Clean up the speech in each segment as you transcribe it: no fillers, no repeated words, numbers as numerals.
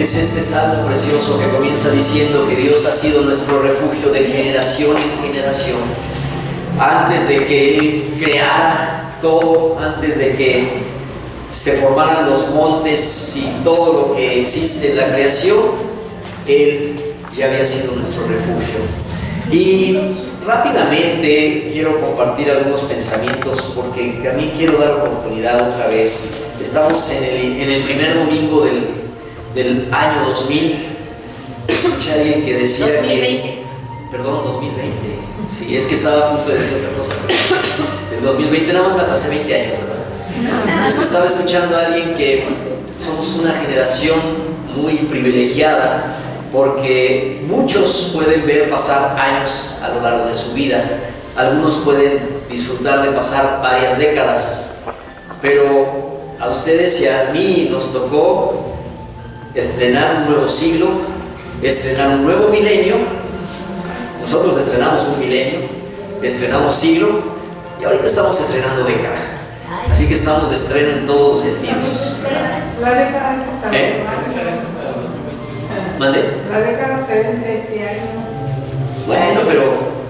Es este salmo precioso que comienza diciendo que Dios ha sido nuestro refugio de generación en generación. Antes de que Él creara todo, antes de que se formaran los montes y todo lo que existe en la creación, Él ya había sido nuestro refugio. Y rápidamente quiero compartir algunos pensamientos porque también quiero dar oportunidad otra vez. Estamos en el primer domingo del año 2000. Escuché a alguien que decía 2020. Perdón, 2020. Sí, es que estaba a punto de decir otra cosa. Pero el 2020 nada más me atrasé 20 años, ¿verdad? Es que estaba escuchando a alguien que somos una generación muy privilegiada porque muchos pueden ver pasar años a lo largo de su vida. Algunos pueden disfrutar de pasar varias décadas, pero a ustedes y a mí nos tocó estrenar un nuevo siglo, estrenar un nuevo milenio. Nosotros estrenamos un milenio, estrenamos siglo y ahorita estamos estrenando década. Así que estamos de estreno en todos los sentidos. La década ¿Mande? La década se vence este año. Bueno, pero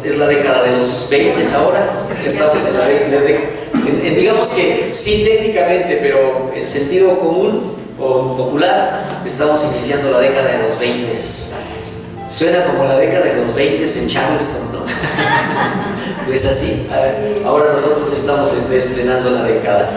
es la década de los 20 ahora. Estamos en la década. Digamos que sí técnicamente, pero en sentido común o popular, estamos iniciando la década de los 20. Suena como la década de los 20 en Charleston, ¿no? ¿No es así? Ahora nosotros estamos estrenando la década.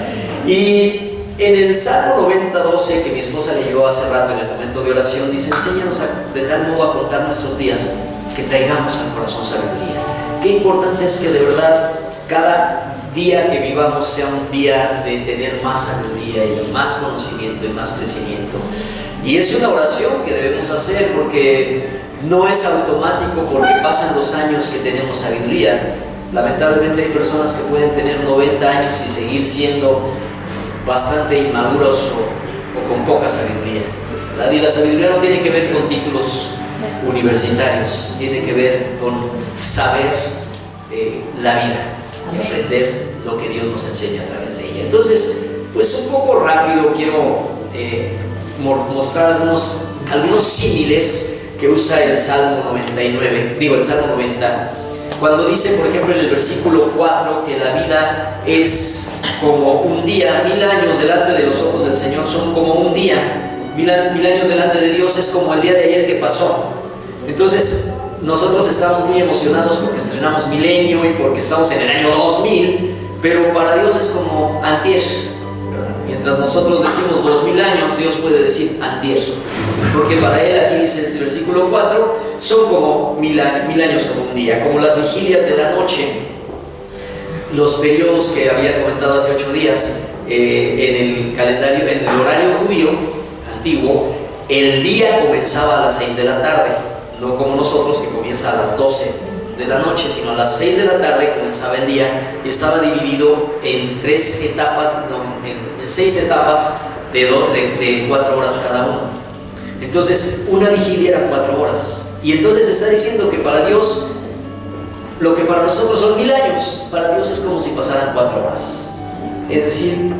Y en el Salmo 90:12 que mi esposa leyó hace rato en el momento de oración, dice: enséñanos de tal modo a contar nuestros días que traigamos al corazón sabiduría. Qué importante es que de verdad cada día que vivamos sea un día de tener más sabiduría y más conocimiento y más crecimiento. Y es una oración que debemos hacer porque no es automático porque pasan los años que tenemos sabiduría. Lamentablemente hay personas que pueden tener 90 años y seguir siendo bastante inmaduros o con poca sabiduría. La sabiduría no tiene que ver con títulos universitarios, tiene que ver con saber la vida y aprender lo que Dios nos enseña a través de ella. Entonces, pues un poco rápido quiero mostrar algunos símiles que usa el Salmo 90, cuando dice, por ejemplo, en el versículo 4 que la vida es como un día, 1000 años delante de los ojos del Señor son como un día, 1000 años delante de Dios es como el día de ayer que pasó. Entonces, nosotros estamos muy emocionados porque estrenamos milenio y porque estamos en el año 2000, pero para Dios es como antier. Mientras nosotros decimos 2000 años, Dios puede decir antier, porque para Él, aquí dice en el versículo 4, son como 1000 años como un día, como las vigilias de la noche, los periodos que había comentado hace 8 días, en el calendario, en el horario judío antiguo, el día comenzaba a las 6 de la tarde, no como nosotros que comienza a las 12 de la noche, sino a las 6 de la tarde comenzaba el día y estaba dividido en 3 etapas, en 6 etapas de 4 horas cada uno. Entonces, una vigilia era 4 horas. Y entonces está diciendo que para Dios, lo que para nosotros son 1000 años, para Dios es como si pasaran 4 horas. Es decir,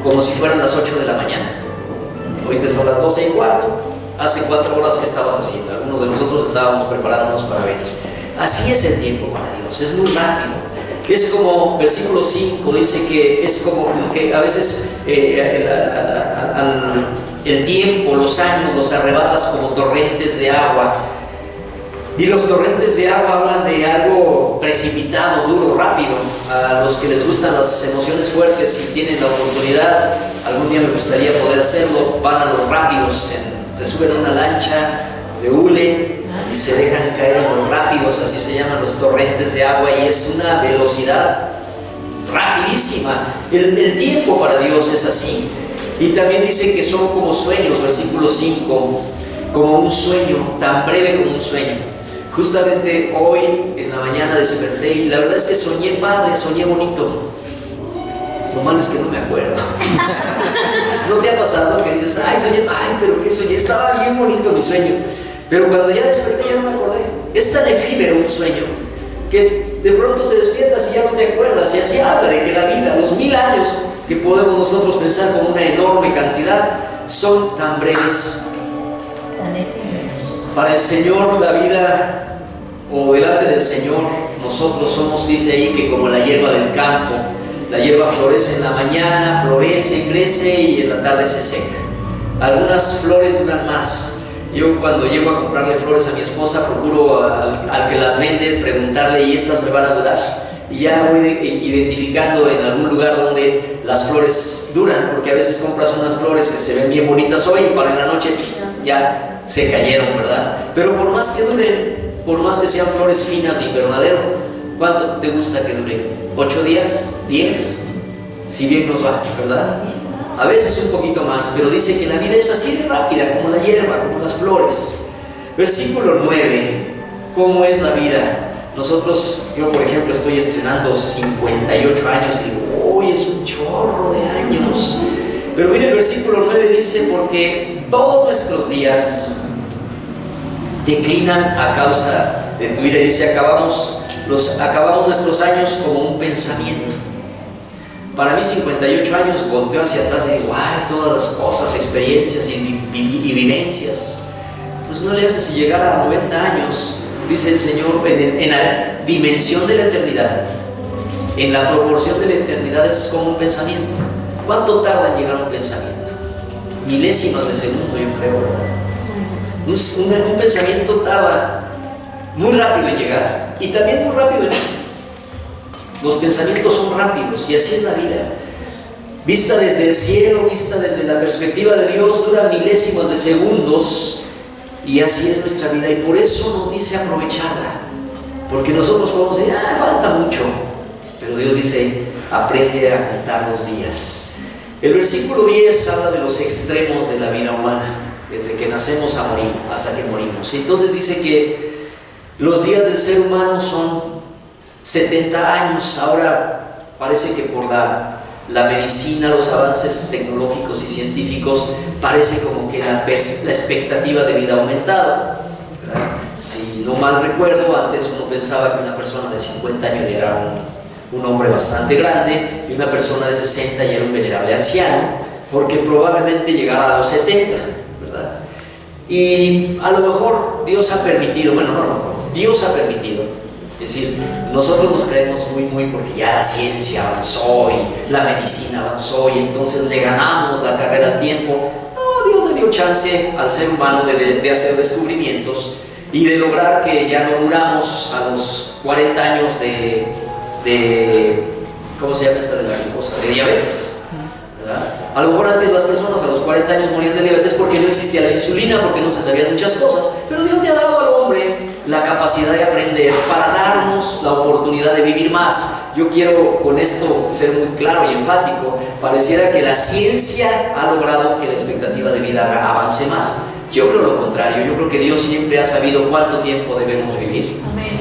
como si fueran las 8 de la mañana. Ahorita son las 12:15. Hace 4 horas que estabas haciendo. Algunos de nosotros estábamos preparándonos para venir. Así es el tiempo para Dios, es muy rápido. Es como, versículo 5 dice que es como que a veces el tiempo, los años los arrebatas como torrentes de agua. Y los torrentes de agua hablan de algo precipitado, duro, rápido. A los que les gustan las emociones fuertes, si tienen la oportunidad, algún día me gustaría poder hacerlo, van a los rápidos, se suben a una lancha de hule y se dejan caer en los rápidos, así se llaman los torrentes de agua, y es una velocidad rapidísima. El tiempo para Dios es así. Y también dice que son como sueños, versículo 5, como un sueño, tan breve como un sueño. Justamente hoy en la mañana desperté y la verdad es que soñé padre, soñé bonito. Lo malo es que no me acuerdo. ¿No te ha pasado que dices, ay, soñé, ay, pero qué soñé? Estaba bien bonito mi sueño. Pero cuando ya desperté ya no me acordé. Es tan efímero un sueño que de pronto te despiertas y ya no te acuerdas. Y así habla de que la vida, los 1000 años que podemos nosotros pensar como una enorme cantidad, son tan breves Para el Señor la vida, o delante del Señor, nosotros somos, dice ahí, que como la hierba del campo. La hierba florece en la mañana, florece, crece y en la tarde se seca. Algunas flores duran más. Yo cuando llego a comprarle flores a mi esposa, procuro al que las vende preguntarle, ¿y estas me van a durar? Y ya voy identificando en algún lugar donde las flores duran, porque a veces compras unas flores que se ven bien bonitas hoy y para en la noche ya se cayeron, ¿verdad? Pero por más que duren, por más que sean flores finas de invernadero, ¿cuánto te gusta que duren? ¿8 días? ¿10? Si bien nos va, ¿verdad? A veces un poquito más, pero dice que la vida es así de rápida, como la hierba, como las flores. Versículo 9, ¿cómo es la vida? Yo por ejemplo estoy estrenando 58 años y digo, uy, es un chorro de años. Pero mire, el versículo 9 dice, porque todos nuestros días declinan a causa de tu ira. Y dice, acabamos nuestros años como un pensamiento. Para mí 58 años, volteo hacia atrás y digo, ¡ay! Todas las cosas, experiencias y vivencias. Pues no le hace si llegar a 90 años, dice el Señor, en la dimensión de la eternidad, en la proporción de la eternidad es como un pensamiento. ¿Cuánto tarda en llegar un pensamiento? Milésimas de segundo, yo creo, ¿verdad? Un pensamiento tarda muy rápido en llegar y también muy rápido en irse. Los pensamientos son rápidos y así es la vida. Vista desde el cielo, vista desde la perspectiva de Dios, dura milésimas de segundos y así es nuestra vida. Y por eso nos dice aprovecharla, porque nosotros podemos decir, falta mucho, pero Dios dice, aprende a contar los días. El versículo 10 habla de los extremos de la vida humana, desde que nacemos a morir, hasta que morimos. Entonces dice que los días del ser humano son 70 años. Ahora parece que por la medicina, los avances tecnológicos y científicos, parece como que la expectativa de vida ha aumentado, ¿verdad? Si no mal recuerdo, antes uno pensaba que una persona de 50 años ya era un hombre bastante grande y una persona de 60 ya era un venerable anciano, porque probablemente llegara a los 70, ¿verdad? Y a lo mejor Dios ha permitido, Dios ha permitido. Es decir, nosotros nos creemos muy porque ya la ciencia avanzó y la medicina avanzó y entonces le ganamos la carrera al tiempo. No, Dios le dio chance al ser humano de hacer descubrimientos y de lograr que ya no muramos a los 40 años de ¿cómo se llama esta de la cosa? De diabetes, ¿verdad? A lo mejor antes las personas a los 40 años morían de diabetes porque no existía la insulina, porque no se sabían muchas cosas, pero Dios le ha dado al hombre la capacidad de aprender para darnos la oportunidad de vivir más. Yo quiero con esto ser muy claro y enfático. Pareciera que la ciencia ha logrado que la expectativa de vida avance más. Yo creo lo contrario. Yo creo que Dios siempre ha sabido cuánto tiempo debemos vivir. Amén.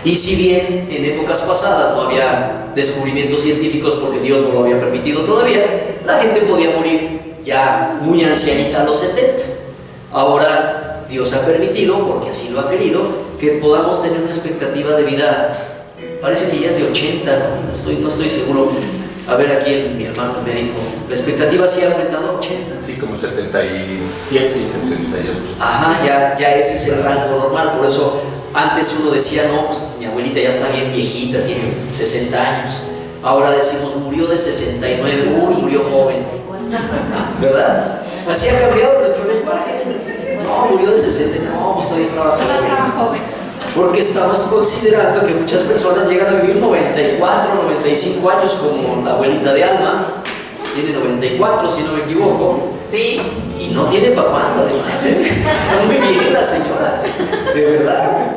Y si bien en épocas pasadas no había descubrimientos científicos porque Dios no lo había permitido todavía, la gente podía morir ya muy ancianita a los 70. Ahora Dios ha permitido, porque así lo ha querido, que podamos tener una expectativa de vida, parece que ya es de 80, no estoy seguro. A ver, aquí mi hermano me dijo, la expectativa sí ha aumentado a 80. Sí, como 77 y 78. Ajá, ya ese es el rango normal. Por eso antes uno decía, no, pues mi abuelita ya está bien viejita, tiene 60 años. Ahora decimos, murió de 69, murió joven, ¿verdad? Así ha cambiado nuestro lenguaje. No, murió de 60, no, pues todavía estaba joven. Porque estamos considerando que muchas personas llegan a vivir 94, 95 años, como la abuelita de Alma, tiene 94 si no me equivoco. Sí. Y no tiene pa' cuándo además, está muy bien la señora, de verdad.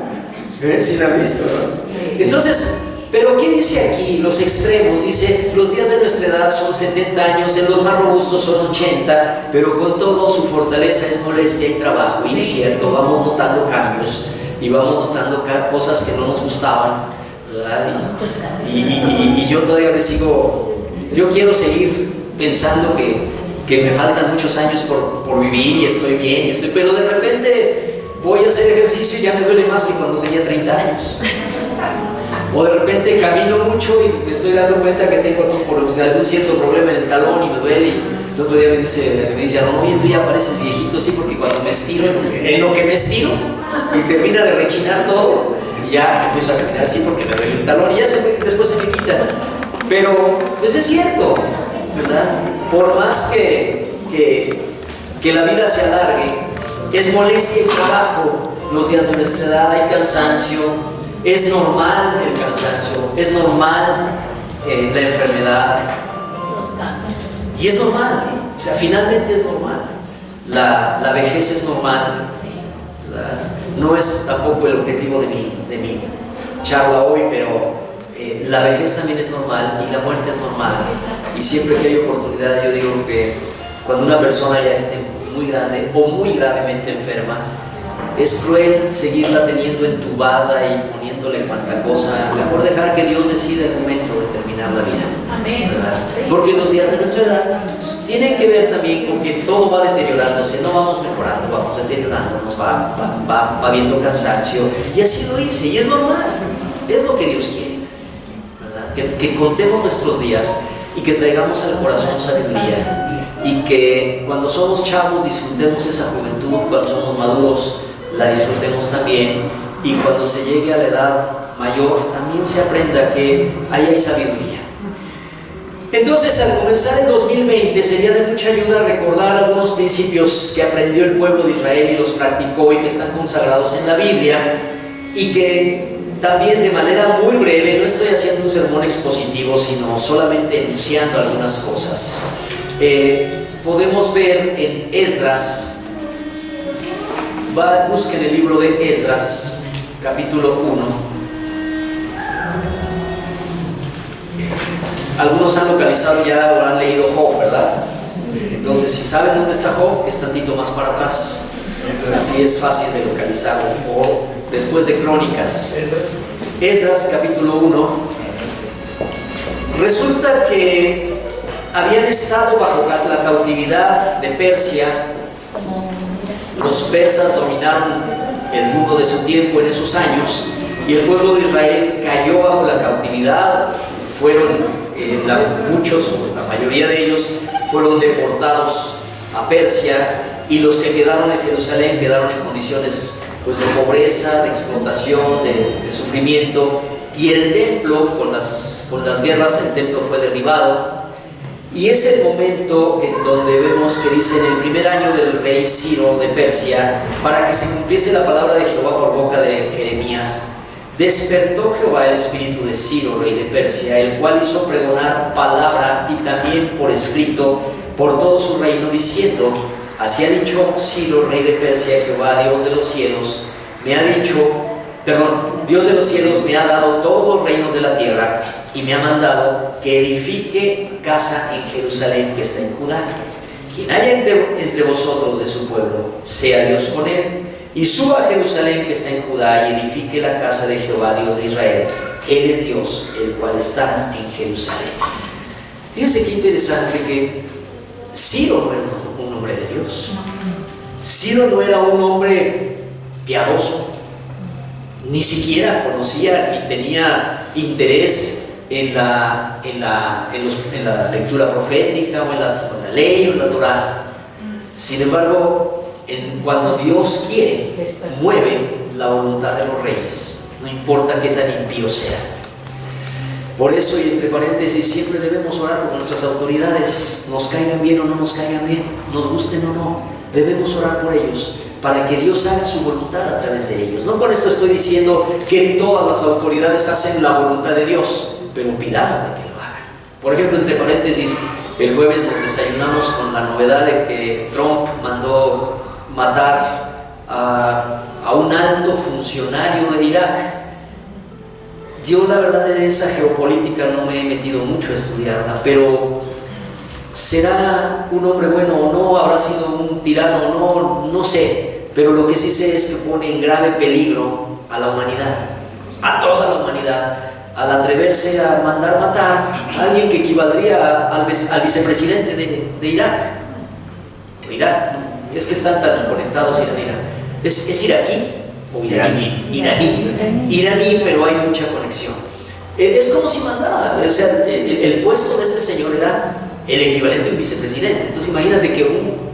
Si la han visto, ¿no? Entonces, pero ¿qué dice aquí? Los extremos, dice, los días de nuestra edad son 70 años, en los más robustos son 80, pero con todo su fortaleza es molestia y trabajo incierto. Vamos notando cambios y vamos notando cosas que no nos gustaban, ¿verdad? Y yo todavía yo quiero seguir pensando que me faltan muchos años por vivir y estoy bien, pero de repente voy a hacer ejercicio y ya me duele más que cuando tenía 30 años. O de repente camino mucho y me estoy dando cuenta que tengo aquí por algún cierto problema en el talón y me duele El otro día me dice Aaron, oye, tú ya pareces viejito, sí, porque cuando me estiro, en lo que me estiro, y termina de rechinar todo, y ya empiezo a caminar así porque me duele el talón, y ya después se me quita. Pero, pues es cierto, ¿verdad? Por más que la vida se alargue, es molestia y trabajo los días de nuestra edad, hay cansancio, es normal el cansancio, es normal la enfermedad, y es normal, o sea, finalmente es normal. La vejez es normal, ¿verdad? No es tampoco el objetivo de mi charla hoy, pero la vejez también es normal y la muerte es normal. Y siempre que hay oportunidad, yo digo que cuando una persona ya esté muy grande o muy gravemente enferma, es cruel seguirla teniendo entubada y poniéndole cuanta cosa. Mejor dejar que Dios decida el momento de terminar la vida. Amén. ¿Verdad? Porque los días de nuestra edad tienen que ver también con que todo va deteriorándose, no vamos mejorando, vamos deteriorándonos, va habiendo cansancio. Y así lo hice, y es normal, es lo que Dios quiere, ¿verdad? Que contemos nuestros días y que traigamos al corazón sabiduría, y que cuando somos chavos disfrutemos esa juventud, cuando somos maduros la disfrutemos también, y cuando se llegue a la edad mayor también se aprenda que ahí hay sabiduría. Entonces, al comenzar el 2020 sería de mucha ayuda recordar algunos principios que aprendió el pueblo de Israel y los practicó y que están consagrados en la Biblia, y que también de manera muy breve, no estoy haciendo un sermón expositivo, sino solamente enunciando algunas cosas. Podemos ver en Esdras, busquen el libro de Esdras, capítulo 1. Algunos han localizado ya o han leído Job, ¿verdad? Entonces, si saben dónde está Job, es tantito más para atrás. Así es fácil de localizarlo. O después de Crónicas. Esdras, capítulo 1. Resulta que habían estado bajo la cautividad de Persia. Los persas dominaron el mundo de su tiempo en esos años, y el pueblo de Israel cayó bajo la cautividad. Fueron muchos, la mayoría de ellos, fueron deportados a Persia, y los que quedaron en Jerusalén quedaron en condiciones pues de pobreza, de explotación, de sufrimiento, y el templo, con las guerras, el templo fue derribado. Y es el momento en donde vemos que dice: en el primer año del rey Ciro de Persia, para que se cumpliese la palabra de Jehová por boca de Jeremías, despertó Jehová el espíritu de Ciro, rey de Persia, el cual hizo pregonar palabra y también por escrito por todo su reino, diciendo: así ha dicho Ciro, rey de Persia, Jehová, Dios de los cielos, Dios de los cielos me ha dado todos los reinos de la tierra, y me ha mandado que edifique casa en Jerusalén que está en Judá. Quien haya entre vosotros de su pueblo, sea Dios con él, y suba a Jerusalén que está en Judá, y edifique la casa de Jehová, Dios de Israel. Él es Dios, el cual está en Jerusalén. Fíjense qué interesante que Ciro no era un hombre de Dios. Ciro no era un hombre piadoso, ni siquiera conocía ni tenía interés en la lectura profética o en la ley o en la Torá. Sin embargo, cuando Dios quiere, mueve la voluntad de los reyes, no importa qué tan impíos sean. Por eso, y entre paréntesis, siempre debemos orar por nuestras autoridades, nos caigan bien o no nos caigan bien, nos gusten o no, debemos orar por ellos, para que Dios haga su voluntad a través de ellos. No con esto estoy diciendo que todas las autoridades hacen la voluntad de Dios, pero pidamos de que lo hagan. Por ejemplo, entre paréntesis, el jueves nos desayunamos con la novedad de que Trump mandó matar a un alto funcionario de Irak. Yo, la verdad, de esa geopolítica no me he metido mucho a estudiarla, pero ¿será un hombre bueno o no? ¿Habrá sido un tirano o no? No sé, pero lo que sí sé es que pone en grave peligro a la humanidad, a toda la humanidad, al atreverse a mandar matar a alguien que equivaldría al vicepresidente de Irak. Es que están tan conectados Irán. ¿Es iraquí o iraní? Iraní, pero hay mucha conexión. Es como si mandara, o sea, el puesto de este señor el equivalente a un vicepresidente. Entonces imagínate que un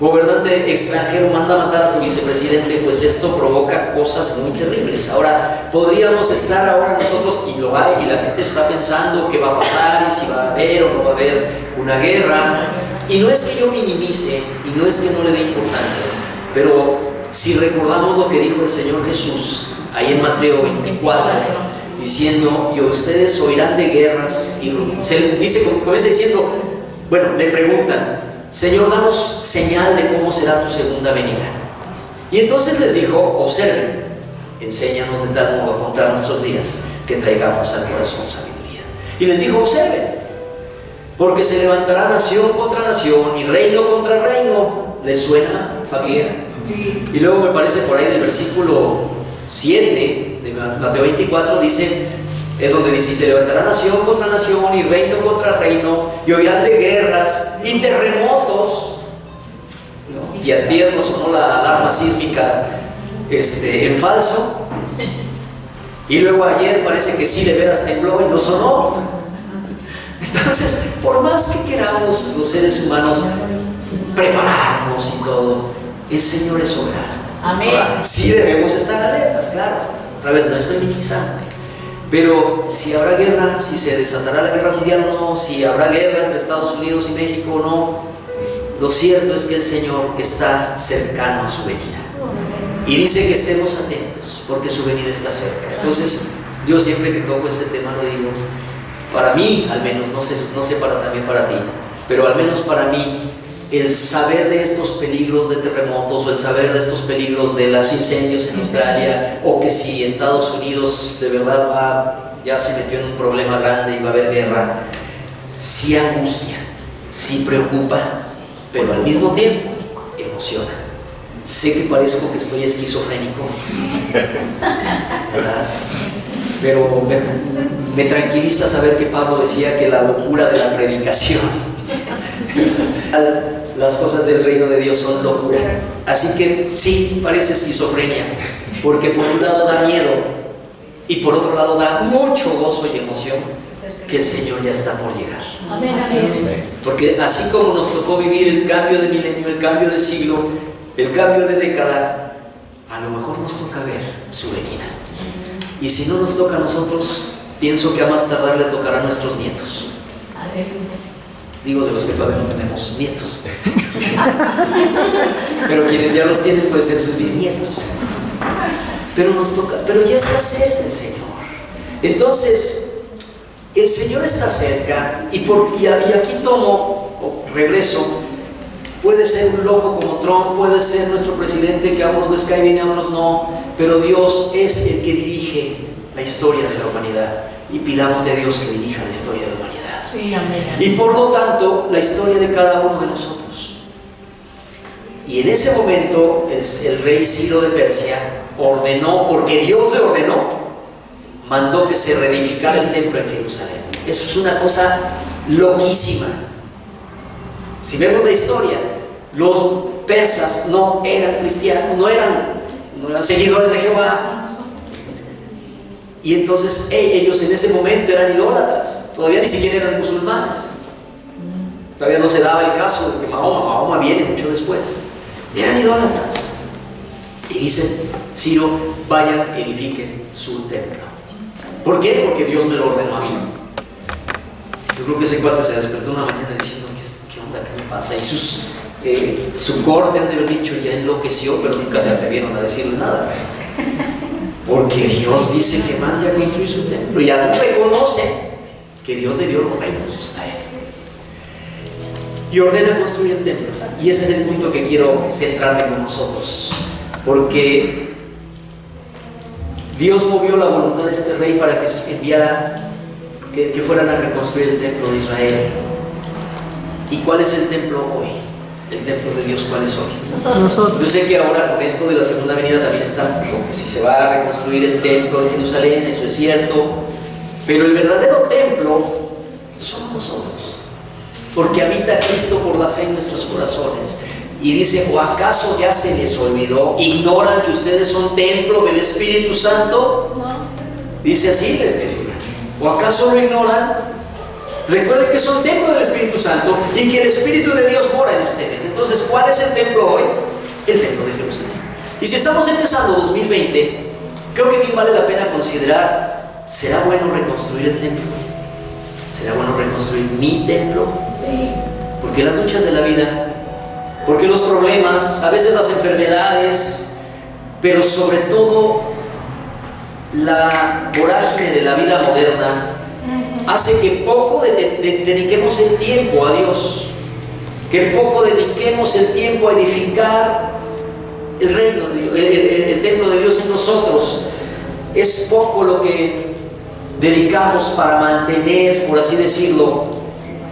gobernante extranjero manda a matar a tu vicepresidente, pues esto provoca cosas muy terribles. Ahora, podríamos estar ahora nosotros, y lo hay, y la gente está pensando qué va a pasar, y si va a haber o no va a haber una guerra. Y no es que yo minimice, y no es que no le dé importancia, pero si recordamos lo que dijo el Señor Jesús, ahí en Mateo 24, diciendo, y ustedes oirán de guerras, y se dice, comienza diciendo, bueno, le preguntan, Señor, danos señal de cómo será tu segunda venida. Y entonces les dijo, observen, enséñanos de tal modo a contar nuestros días, que traigamos al corazón sabiduría. Y les dijo, observen, porque se levantará nación contra nación y reino contra reino. ¿Les suena familiar? Sí. Y luego me parece por ahí del versículo 7 de Mateo 24 dice, es donde dice, y se levantará nación contra nación y reino contra reino, y oirán de guerras y terremotos, ¿no? Y antier nos sonó la alarma sísmica en falso, y luego ayer parece que sí de veras tembló y no sonó. Entonces, por más que queramos los seres humanos prepararnos y todo, el Señor es soberano. Ahora, sí debemos estar alertas, claro. Otra vez, no estoy minimizando. Pero si habrá guerra, si se desatará la guerra mundial o no, si habrá guerra entre Estados Unidos y México o no, lo cierto es que el Señor está cercano a su venida. Y dice que estemos atentos, porque su venida está cerca. Entonces, yo siempre que toco este tema lo digo, para mí al menos, no sé también para ti, pero al menos para mí, el saber de estos peligros de terremotos o el saber de estos peligros de los incendios en Australia, o que si Estados Unidos de verdad ya se metió en un problema grande y va a haber guerra, sí angustia, sí preocupa, pero al mismo tiempo emociona. Sé que parezco que estoy esquizofrénico, ¿verdad? Pero me tranquiliza saber que Pablo decía que la locura de la predicación, las cosas del reino de Dios son locura. Así que sí, parece esquizofrenia, porque por un lado da miedo y por otro lado da mucho gozo y emoción que el Señor ya está por llegar. Amén. Porque así como nos tocó vivir el cambio de milenio, el cambio de siglo, el cambio de década, a lo mejor nos toca ver su venida. Y si no nos toca a nosotros, pienso que a más tardar le tocará a nuestros nietos. Digo, de los que todavía no tenemos nietos. Pero quienes ya los tienen pueden ser sus bisnietos. Pero nos toca, pero ya está cerca el Señor. Entonces, el Señor está cerca y aquí regreso. Puede ser un loco como Trump, puede ser nuestro presidente que a unos les cae bien y a otros no, pero Dios es el que dirige la historia de la humanidad, y pidamos de Dios que dirija la historia de la humanidad. Sí, amén. Y por lo tanto, la historia de cada uno de nosotros. Y en ese momento, el rey Ciro de Persia ordenó, porque Dios le ordenó, mandó que se reedificara el templo en Jerusalén. Eso es una cosa loquísima. Si vemos la historia, los persas no eran cristianos, no eran seguidores de Jehová. Y entonces ellos en ese momento eran idólatras, todavía ni siquiera eran musulmanes. Todavía no se daba el caso de que Mahoma viene mucho después. Eran idólatras. Y dice Ciro, vayan, edifiquen su templo. ¿Por qué? Porque Dios me lo ordenó a mí. Yo creo que ese cuate se despertó una mañana diciendo, ¿qué onda? ¿Qué me pasa? Y su corte han de haber dicho, ya enloqueció, pero nunca se atrevieron a decirle nada. Porque Dios dice que mande a construir su templo, y aún reconoce que Dios le dio los reinos a él. Y ordena construir el templo. Y ese es el punto que quiero centrarme con nosotros. Porque Dios movió la voluntad de este rey para que se enviara, que fueran a reconstruir el templo de Israel. ¿Y cuál es el templo hoy? El templo de Dios, ¿cuál es hoy? Nosotros. Yo sé que ahora con esto de la segunda venida también está, porque si se va a reconstruir el templo de Jerusalén, eso es cierto, pero el verdadero templo somos nosotros, porque habita Cristo por la fe en nuestros corazones. Y dice, ¿o acaso ya se les olvidó? ¿Ignoran que ustedes son templo del Espíritu Santo? No. Dice así la Escritura. ¿O acaso lo ignoran? Recuerden que son templo del Espíritu Santo y que el Espíritu de Dios mora en ustedes. Entonces, ¿cuál es el templo hoy? El templo de Jerusalén. Y si estamos empezando 2020, creo que bien vale la pena considerar, ¿será bueno reconstruir el templo? ¿Será bueno reconstruir mi templo? Sí. Porque las luchas de la vida, porque los problemas, a veces las enfermedades, pero sobre todo la vorágine de la vida moderna hace que poco dediquemos el tiempo a Dios, que poco dediquemos el tiempo a edificar el reino de Dios, el templo de Dios en nosotros. Es poco lo que dedicamos para mantener, por así decirlo,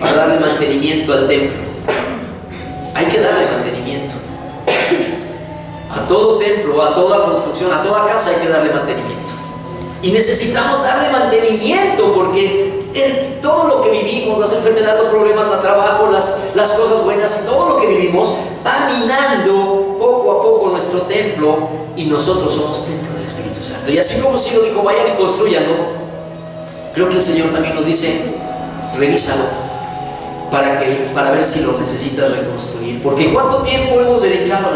para darle mantenimiento al templo. Hay que darle mantenimiento. A todo templo, a toda construcción, a toda casa hay que darle mantenimiento. Y necesitamos darle mantenimiento porque todo lo que vivimos, las enfermedades, los problemas, el trabajo, las cosas buenas y todo lo que vivimos va minando poco a poco nuestro templo, y nosotros somos templo del Espíritu Santo. Y así como si lo dijo, vayan y construyanlo, creo que el Señor también nos dice, revísalo para ver si lo necesitas reconstruir. Porque ¿cuánto tiempo hemos dedicado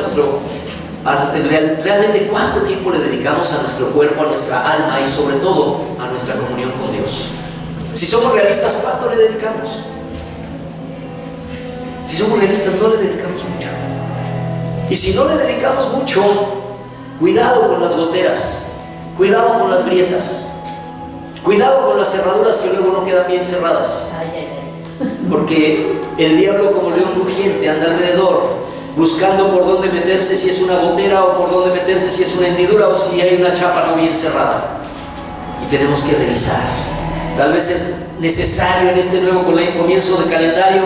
a realmente cuánto tiempo le dedicamos a nuestro cuerpo, a nuestra alma y sobre todo a nuestra comunión con Dios? Si somos realistas, ¿cuánto le dedicamos? Si somos realistas, no le dedicamos mucho. Y si no le dedicamos mucho, cuidado con las goteras, cuidado con las grietas, cuidado con las cerraduras que luego no quedan bien cerradas. Porque el diablo, como león rugiente, anda alrededor buscando por dónde meterse, si es una gotera, o por dónde meterse, si es una hendidura, o si hay una chapa no bien cerrada. Y tenemos que revisar. Tal vez es necesario en este nuevo comienzo de calendario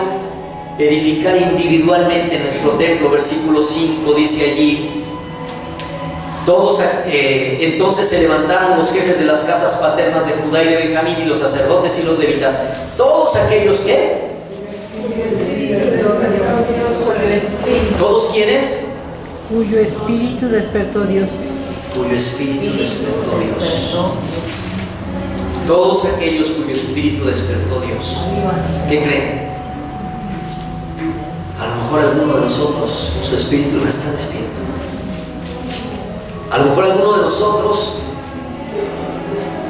edificar individualmente nuestro templo. Versículo 5 dice allí: todos entonces se levantaron los jefes de las casas paternas de Judá y de Benjamín, y los sacerdotes y los levitas, todos aquellos que... ¿Todos quiénes? Cuyo espíritu despertó Dios. Cuyo espíritu despertó Dios. Todos aquellos cuyo espíritu despertó Dios. ¿Qué creen? A lo mejor alguno de nosotros, su espíritu no está despierto. A lo mejor alguno de nosotros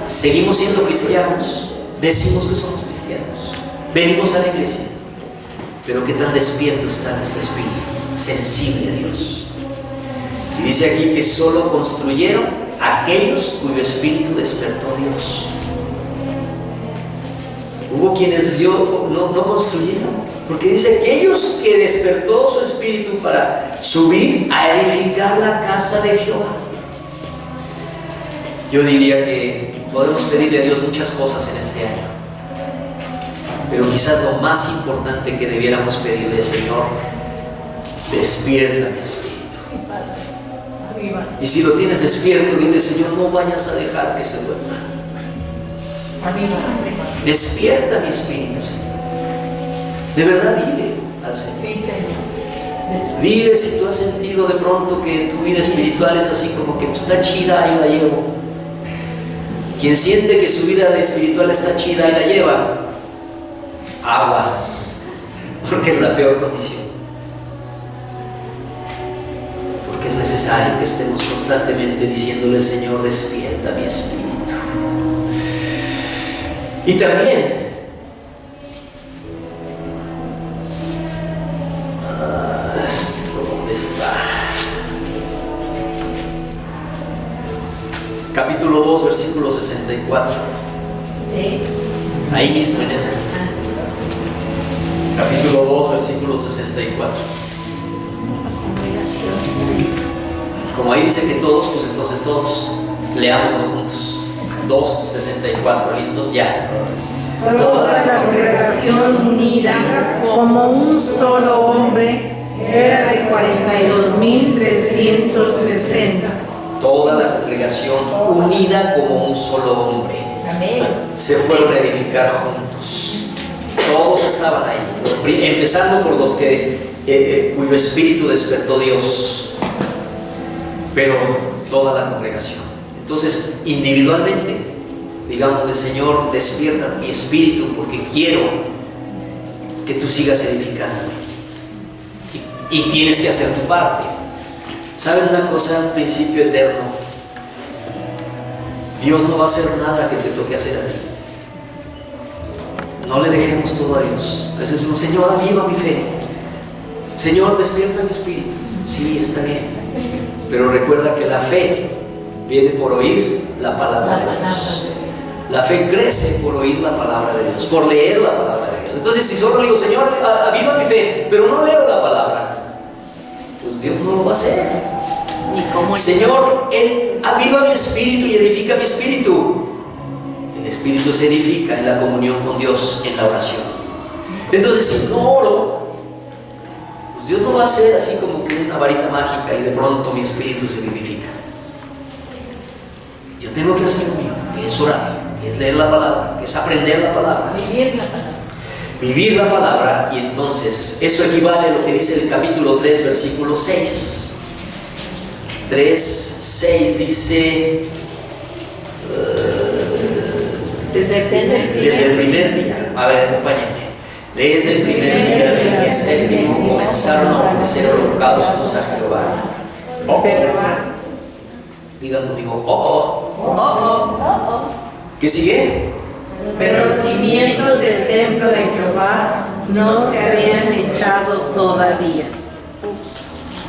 seguimos siendo cristianos, decimos que somos cristianos, venimos a la iglesia, pero ¿qué tan despierto está nuestro espíritu? Sensible a Dios. Y dice aquí que solo construyeron aquellos cuyo espíritu despertó Dios. Hubo quienes no construyeron, porque dice aquellos que despertó su espíritu para subir a edificar la casa de Jehová. Yo diría que podemos pedirle a Dios muchas cosas en este año, pero quizás lo más importante que debiéramos pedirle: Señor, despierta mi espíritu. Y si lo tienes despierto, dile: Señor, no vayas a dejar que se duerma. Despierta mi espíritu, Señor. De verdad, dile al Señor. Dile si tú has sentido de pronto que tu vida espiritual es así como que está chida, ahí la llevo. Quien siente que su vida espiritual está chida, ahí la lleva, aguas, porque es la peor condición. Porque es necesario que estemos constantemente diciéndole: Señor, despierta mi espíritu. Y también ¿dónde está? Capítulo 2, versículo 64. Ahí mismo en Esdras. Capítulo 2, versículo 64. Como ahí dice que todos, pues entonces todos leámoslo juntos. 2:64, ¿listos? Ya. Toda la congregación unida como un solo hombre era de 42,360. Toda la congregación unida como un solo hombre. Se fueron a edificar juntos. Todos estaban ahí, empezando por los cuyo espíritu despertó Dios, pero toda la congregación. Entonces, individualmente, digámosle: Señor, despierta mi espíritu, porque quiero que tú sigas edificándome. Y tienes que hacer tu parte. ¿Saben una cosa? Un principio eterno. Dios no va a hacer nada que te toque hacer a ti. No le dejemos todo a Dios. A veces decimos, Señor, aviva mi fe. Señor, despierta mi espíritu. Sí, está bien. Pero recuerda que la fe viene por oír la palabra de Dios. La fe crece por oír la palabra de Dios, por leer la palabra de Dios. Entonces, si solo digo, Señor, aviva mi fe, pero no leo la palabra, pues Dios no lo va a hacer. Señor, aviva mi espíritu y edifica mi espíritu. El espíritu se edifica en la comunión con Dios, en la oración. Entonces, si no oro, pues Dios no va a hacer así como que una varita mágica y de pronto mi espíritu se vivifica. Yo tengo que hacer lo mío, que es orar, que es leer la palabra, que es aprender la palabra. Vivir la palabra, y entonces eso equivale a lo que dice el capítulo 3, versículo 6. 3:6 dice, desde el primer día, a ver, acompáñenme. Desde el primer día del mes séptimo comenzaron a ofrecer holocaustos a Jehová. Digan conmigo, ¿Qué sigue? Pero los cimientos del templo de Jehová no se habían echado todavía.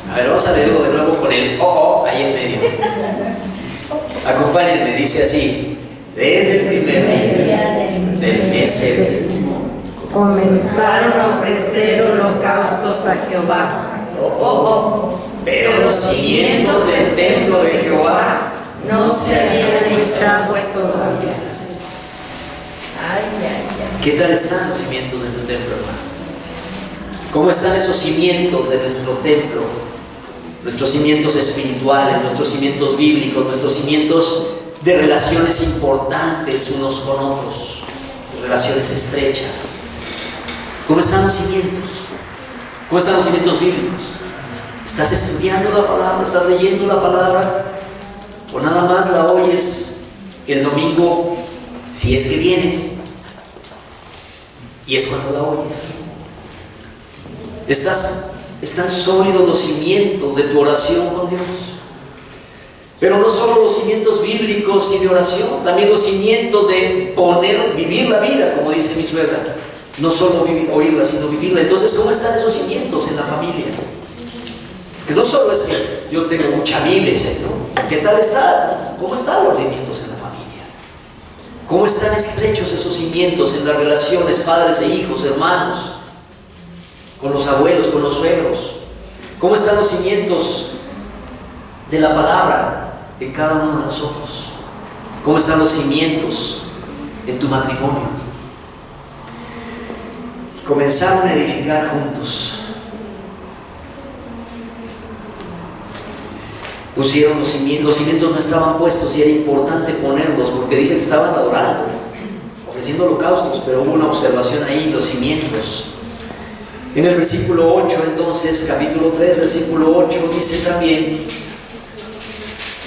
A ver, vamos a leerlo de nuevo con el ahí en medio. Acompáñenme, dice así: desde el primer día del mes séptimo comenzaron a ofrecer holocaustos a Jehová. Pero los cimientos del templo de Jehová no se habían echado todavía. ¿Qué tal están los cimientos de tu templo, hermano? ¿Cómo están esos cimientos de nuestro templo? Nuestros cimientos espirituales, nuestros cimientos bíblicos, nuestros cimientos de relaciones importantes unos con otros, relaciones estrechas. ¿Cómo están los cimientos? ¿Cómo están los cimientos bíblicos? ¿Estás estudiando la palabra? ¿Estás leyendo la palabra? ¿O nada más la oyes el domingo si es que vienes? Y es cuando la oyes. Están sólidos los cimientos de tu oración con Dios. Pero no solo los cimientos bíblicos y de oración, también los cimientos de vivir la vida, como dice mi suegra. No solo oírla, sino vivirla. Entonces, ¿cómo están esos cimientos en la familia? Que no solo es que yo tengo mucha Biblia, ¿no? ¿Qué tal está? ¿Cómo están los cimientos en la familia? ¿Cómo están estrechos esos cimientos en las relaciones padres e hijos, hermanos, con los abuelos, con los suegros? ¿Cómo están los cimientos de la palabra en cada uno de nosotros? ¿Cómo están los cimientos en tu matrimonio? Comenzaron a edificar juntos. Pusieron los cimientos no estaban puestos y era importante ponerlos porque dice que estaban adorando, ofreciendo holocaustos, pero hubo una observación ahí, los cimientos. En el versículo 8, entonces, capítulo 3, versículo 8, dice también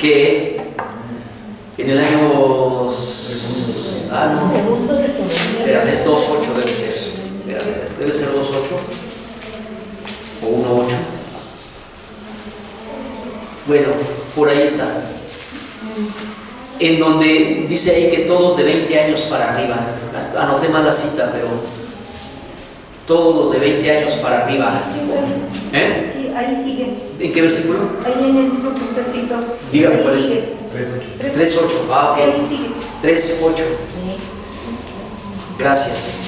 que en el año... Espérate, es 2.8 debe ser. Espérate, debe ser 2.8 o 1.8. Bueno, por ahí está. En donde dice ahí que todos de 20 años para arriba. Anoté mal la cita, pero todos los de 20 años para arriba. ¿Eh? Sí, ahí sigue. ¿En qué versículo? Ahí en el mismo postecito. Dígame cuál es. 3.8. Ah, ok. Sí, ahí sigue. 3.8. Gracias.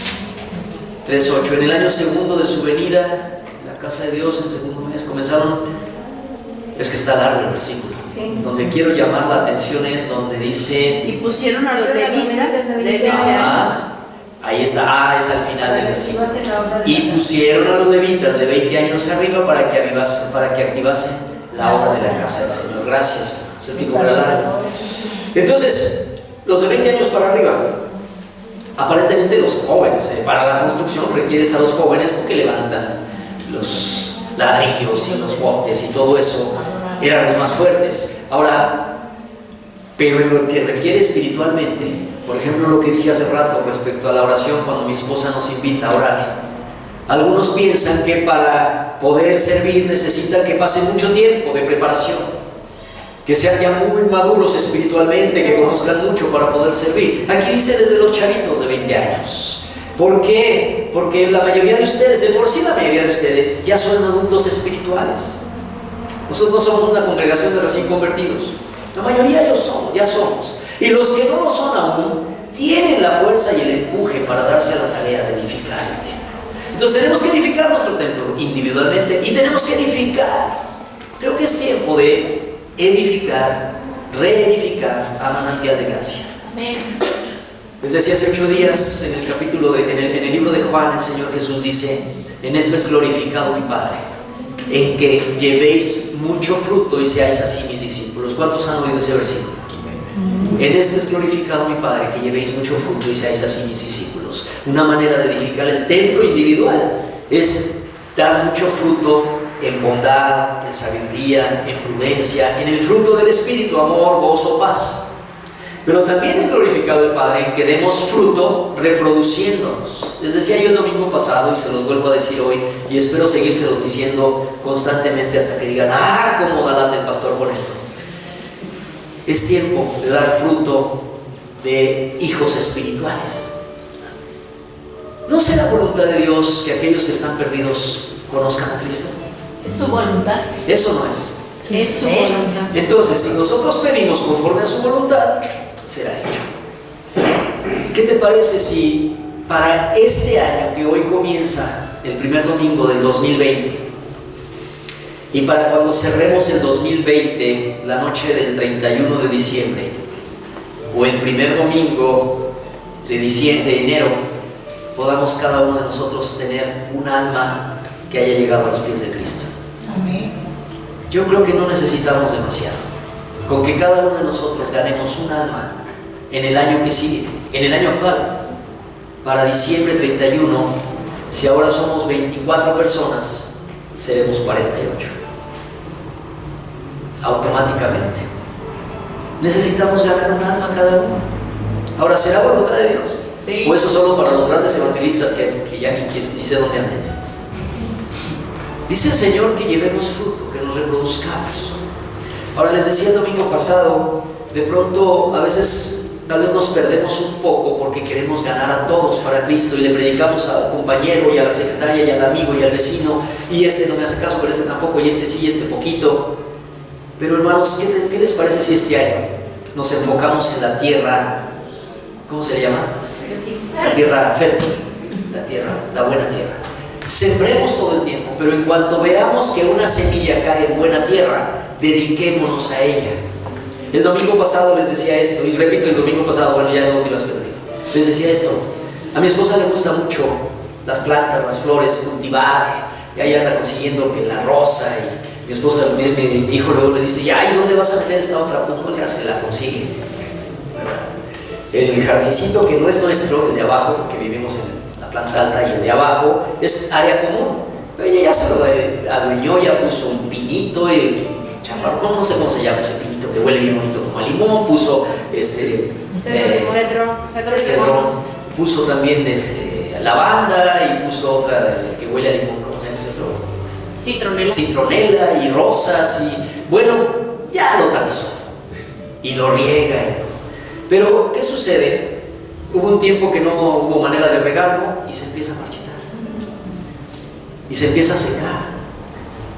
3.8. En el año segundo de su venida, en la casa de Dios, en el segundo mes, comenzaron. Es que está largo el versículo. Sí. Donde quiero llamar la atención es donde dice. Y pusieron a los levitas de 20 años. Ahí está, es al final del versículo. Y pusieron a los levitas de 20 años arriba para que activasen la obra de la casa del Señor. Gracias. Es que como era largo. Entonces, los de 20 años para arriba, aparentemente los jóvenes, para la construcción requieres a los jóvenes porque levantan los ladrillos y los botes y todo eso, eran los más fuertes. Ahora, pero en lo que refiere espiritualmente, por ejemplo lo que dije hace rato respecto a la oración, cuando mi esposa nos invita a orar, Algunos piensan que para poder servir necesitan que pase mucho tiempo de preparación, que sean ya muy maduros espiritualmente, que conozcan mucho para poder servir. Aquí dice desde los chavitos de 20 años. ¿Por qué? Porque la mayoría de ustedes, de por sí la mayoría de ustedes, ya son adultos espirituales. Nosotros no somos una congregación de recién convertidos. La mayoría ya somos. Y los que no lo son aún, tienen la fuerza y el empuje para darse a la tarea de edificar el templo. Entonces tenemos que edificar nuestro templo individualmente y tenemos que edificar. Creo que es tiempo de edificar, reedificar a Manantial de Gracia. Amén. Les decía hace 8 días en el capítulo en el libro de Juan, el Señor Jesús dice: en esto es glorificado mi Padre, en que llevéis mucho fruto y seáis así mis discípulos. ¿Cuántos han oído ese versículo? En esto es glorificado mi Padre, que llevéis mucho fruto y seáis así mis discípulos. Una manera de edificar el templo individual es dar mucho fruto en bondad, en sabiduría, en prudencia, en el fruto del Espíritu, amor, gozo, paz. Pero también es glorificado el Padre en que demos fruto reproduciéndonos. Les decía yo el domingo pasado y se los vuelvo a decir hoy, y espero seguírselos diciendo constantemente hasta que digan: ¡ah, cómo da lata el pastor con esto! Es tiempo de dar fruto de hijos espirituales. ¿No será voluntad de Dios que aquellos que están perdidos conozcan a Cristo? ¿Es su voluntad? Eso no es. Es su voluntad. Entonces, si nosotros pedimos conforme a su voluntad, será hecho. ¿Qué te parece si para este año que hoy comienza, el primer domingo del 2020, y para cuando cerremos el 2020, la noche del 31 de diciembre, o el primer domingo de enero, podamos cada uno de nosotros tener un alma que haya llegado a los pies de Cristo? Amén. Yo creo que no necesitamos demasiado. Con que cada uno de nosotros ganemos un alma en el año que sigue, en el año actual, para diciembre 31, si ahora somos 24 personas, seremos 48. Automáticamente. Necesitamos ganar un alma cada uno. Ahora, ¿será voluntad de Dios? Sí. ¿O eso solo para los grandes evangelistas que ya ni sé dónde anden? Dice el Señor que llevemos fruto, que nos reproduzcamos. Ahora, les decía el domingo pasado, de pronto a veces tal vez nos perdemos un poco porque queremos ganar a todos para Cristo y le predicamos al compañero y a la secretaria y al amigo y al vecino, y este no me hace caso, pero este tampoco, y este sí, y este poquito. Pero hermanos, ¿qué les parece si este año nos enfocamos en la tierra? ¿Cómo se le llama? La tierra fértil, la buena tierra. Sembremos todo el tiempo, pero en cuanto veamos que una semilla cae en buena tierra, dediquémonos a ella. El domingo pasado les decía esto, y repito, el domingo pasado, bueno, ya es la última vez que lo digo, les decía esto: a mi esposa le gusta mucho las plantas, las flores, cultivar, y ahí anda consiguiendo que la rosa, y mi esposa, mi hijo luego le dice: ya, ¿y dónde vas a meter esta otra? Pues no le hace, la consigue, ¿verdad? El jardincito que no es nuestro, el de abajo, porque vivimos en la planta alta, y el de abajo es área común, pero ella ya se lo adueñó, ya puso un pinito, chamarrón, no sé cómo se llama ese pinito que huele bien bonito como a limón, puso cedrón, puso también lavanda, y puso otra que huele a limón, ¿cómo se llama ese otro? Citronela y rosas, y bueno, ya lo tapizó y lo riega y todo. Pero ¿qué sucede? Hubo un tiempo que no hubo manera de regarlo y se empieza a marchitar y se empieza a secar.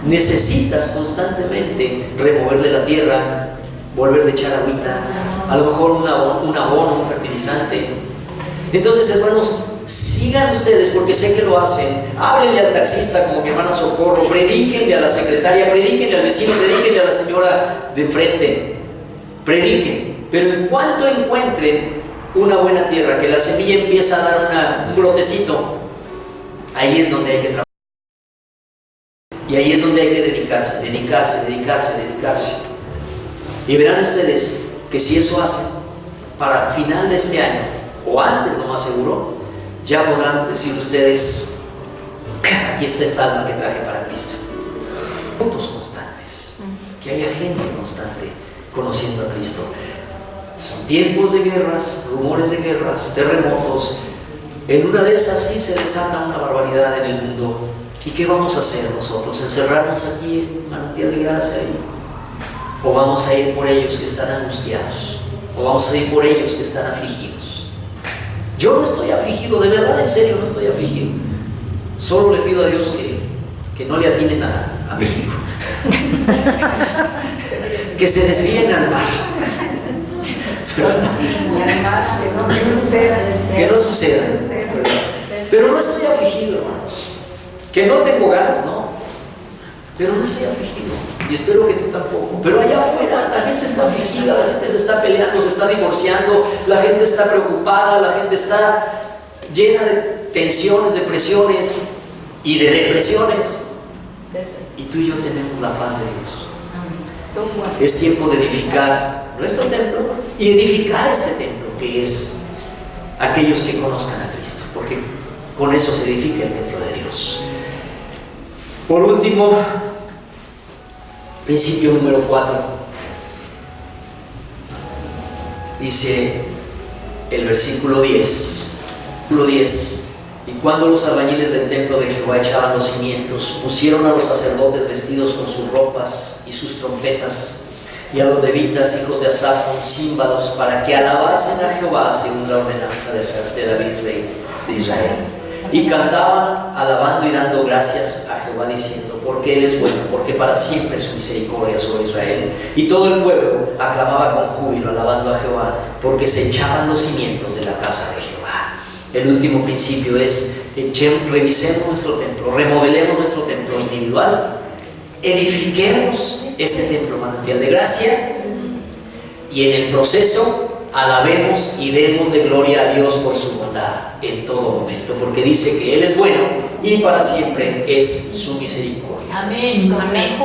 Necesitas constantemente removerle la tierra, volverle a echar agüita, a lo mejor un abono, un fertilizante. Entonces, hermanos, sigan ustedes, porque sé que lo hacen. Háblenle al taxista como mi hermana Socorro, predíquenle a la secretaria, predíquenle al vecino, predíquenle a la señora de enfrente, prediquen. Pero en cuanto encuentren una buena tierra, que la semilla empieza a dar un brotecito, ahí es donde hay que trabajar. Y ahí es donde hay que dedicarse. Y verán ustedes que si eso hacen, para el final de este año, o antes lo más seguro, ya podrán decir ustedes: aquí está esta alma que traje para Cristo. Puntos constantes, que haya gente constante conociendo a Cristo. Son tiempos de guerras, rumores de guerras, terremotos, En una de esas sí se desata una barbaridad en el mundo. ¿Y qué vamos a hacer nosotros? ¿Encerrarnos aquí en Manantial de Gracia? ¿O vamos a ir por ellos que están angustiados? ¿O vamos a ir por ellos que están afligidos? Yo no estoy afligido, de verdad, en serio, no estoy afligido. Solo le pido a Dios que no le atinen a mi hijo. Que se desvíen al mar. Que no suceda. Que no suceda. Pero no estoy afligido, hermanos. Que no tengo ganas, no. Pero no estoy afligido. Y espero que tú tampoco. Pero allá afuera la gente está afligida, la gente se está peleando, se está divorciando, la gente está preocupada, la gente está llena de tensiones, de presiones y de depresiones. Y tú y yo tenemos la paz de Dios. Es tiempo de edificar nuestro templo y edificar este templo, que es aquellos que conozcan a Cristo, porque con eso se edifica el templo de Dios. Por último, principio número 4. Dice el versículo 10. Y cuando los albañiles del templo de Jehová echaban los cimientos, pusieron a los sacerdotes vestidos con sus ropas y sus trompetas, y a los levitas, hijos de Asaf, con címbalos, para que alabasen a Jehová según la ordenanza de David, rey de Israel. Y cantaban, alabando y dando gracias a Jehová, diciendo: porque Él es bueno, porque para siempre es su misericordia sobre Israel. Y todo el pueblo aclamaba con júbilo, alabando a Jehová, porque se echaban los cimientos de la casa de Jehová. El último principio es: revisemos nuestro templo, remodelemos nuestro templo individual, edifiquemos este templo Manantial de Gracia, y en el proceso alabemos y demos de gloria a Dios por su bondad en todo momento, porque dice que Él es bueno y para siempre es su misericordia. Amén. Amén.